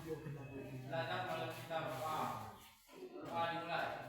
Belajar kalau kita berdoa, doa dimulai.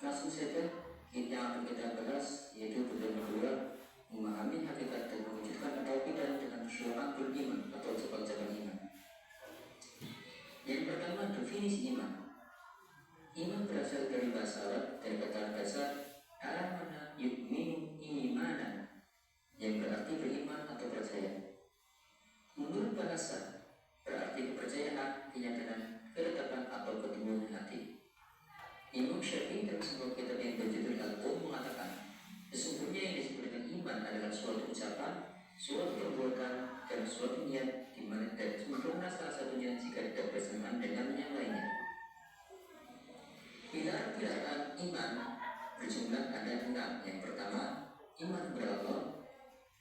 Langsung saja yang akan kita bahas yaitu tujuan kedua, memahami hakikat dan mewujudkan tauhid dengan syu'abul iman atau cabang-cabang iman. Yang pertama, definisi iman. Iman berasal dari bahasa Arab, dari kata dasar amana yu'minu imanan, yang berarti beriman atau percaya. Menurut bahasa, berarti kepercayaan, keyakinan, ketetapan atau keteguhan hati. Imam Syafi'i dalam sebuah kitab yang berjudul Al-Um mengatakan, sesungguhnya yang disebut dengan iman adalah suatu ucapan, suatu perbuatan, dan suatu niat di mana dan sempurna salah satunya jika tidak bersamaan dengan yang lainnya. Pilar-pilar iman berjumlah ada 6. Yang pertama, iman kepada Allah.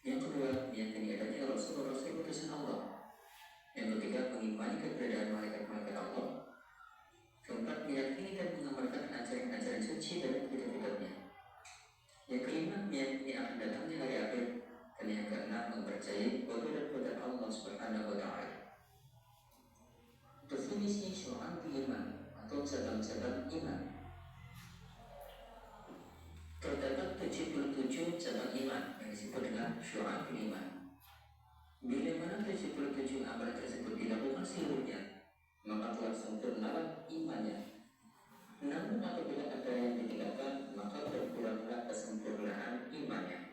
Yang kedua, meyakini adanya Rasul-Rasul utusan Allah. Yang ketiga, mengimani keberadaan malaikat-malaikat Allah. Keempat, meyakini dan mengamalkan ajaran-ajaran suci dalam kitab-kitabnya. Yang kelima, meyakini akan datangnya hari akhir. Dan yang keenam, mempercayai qadar Allah Subhanahu wa Ta'ala. Definisi syu'abul iman atau cabang-cabang iman. Terdapat 77 cabang iman yang disebut dengan syu'abul iman. Bila mana 77 amalan tersebut dilakukan seluruhnya, maka telah sempurnalah imannya. Namun apabila ada yang ditinggalkan, maka berkuranglah kesempurnaan imannya.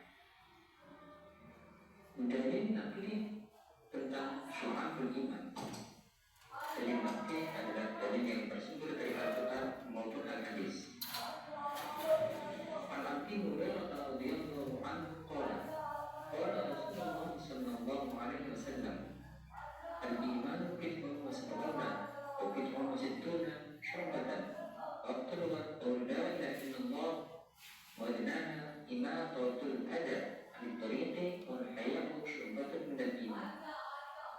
Dalil nakli tentang syu'abul iman. Dalil nakli adalah dalil yang bersumber dari Al-Quran maupun Al-Hadis. Al-Abi Hurairah radhiyallahu anhu qala Rasulullah sallallahu alaihi wasallam, al-iman bid'un wa sab'una wa bid'un wa sittuna syu'batan wa qulwa la ilaha illallah wa adnaha imatatul adha an tariqi wal haya'u syu'batun min al-iman.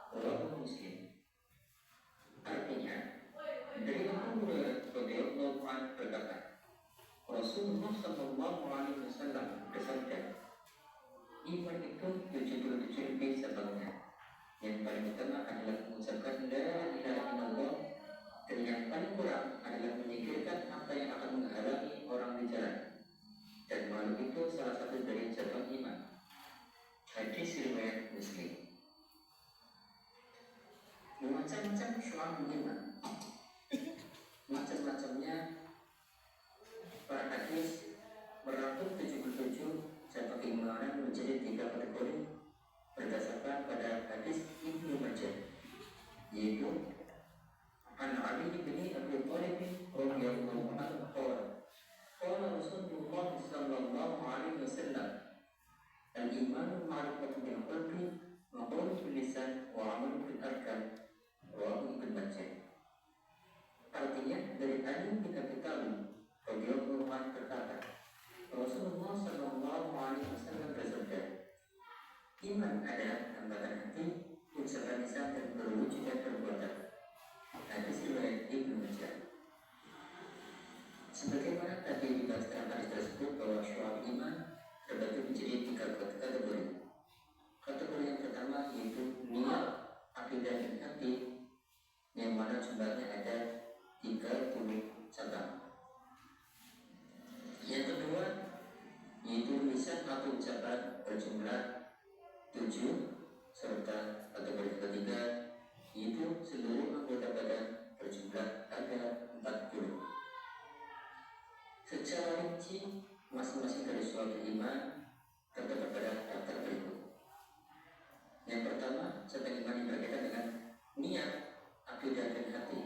Rawahu Muslim. Artinya, dari Abu Hurairah radhiyallahu anhu berkata, Rasulullah sallallahu alaihi wasallam bersabda, iman itu 77 lebih cabangnya. Yang paling utama adalah mengucapkan la ilaha illallah, dan yang paling kurang adalah menyingkirkan apa yang akan menghalangi orang di jalan. Dan malu itu salah satu dari cabang iman. Hadis riwayat Muslim. Macam-macam syu'abul iman, macam-macamnya. Para hadis merangkum 77 cabang keimanan menjadi 3 kategori berdasarkan pada hadis Ibnu Majah, yaitu An Ali bin Abi Thalib radhiyallahu anhu qala Rasulullah sallallahu alaihi wasallam, al-iman ma'rifatun bil qalbi wa qawlun bil lisan wa 'amalun bil arkan. Rawahu Ibnu Majah. Artinya, dari Ali bin Abi Thalib radhiyallahu anhu berkata, Rasulullah sallallahu alaihi wasallam bersabda, iman adalah hambatan hati, ucapan lisan dan perwujudan perbuatan. Hadis riwayat Ibnu Majah. Sebagaimana tadi dibahas dalam hadis tersebut bahwa syu'ab iman terbagi menjadi 3 kategori. Kategori yang pertama yaitu niat, akidah dan hati, yang mana jumlahnya ada 30 cabang. Yang kedua yaitu lisan atau ucapan berjumlah 7, serta kategori ketiga yaitu seluruh anggota badan berjumlah ada 40. Secara rinci masing-masing dari suatu iman terdapat pada daftar berikut. Yang pertama, cabang iman yang berkaitan dengan niat, akidah dan hati.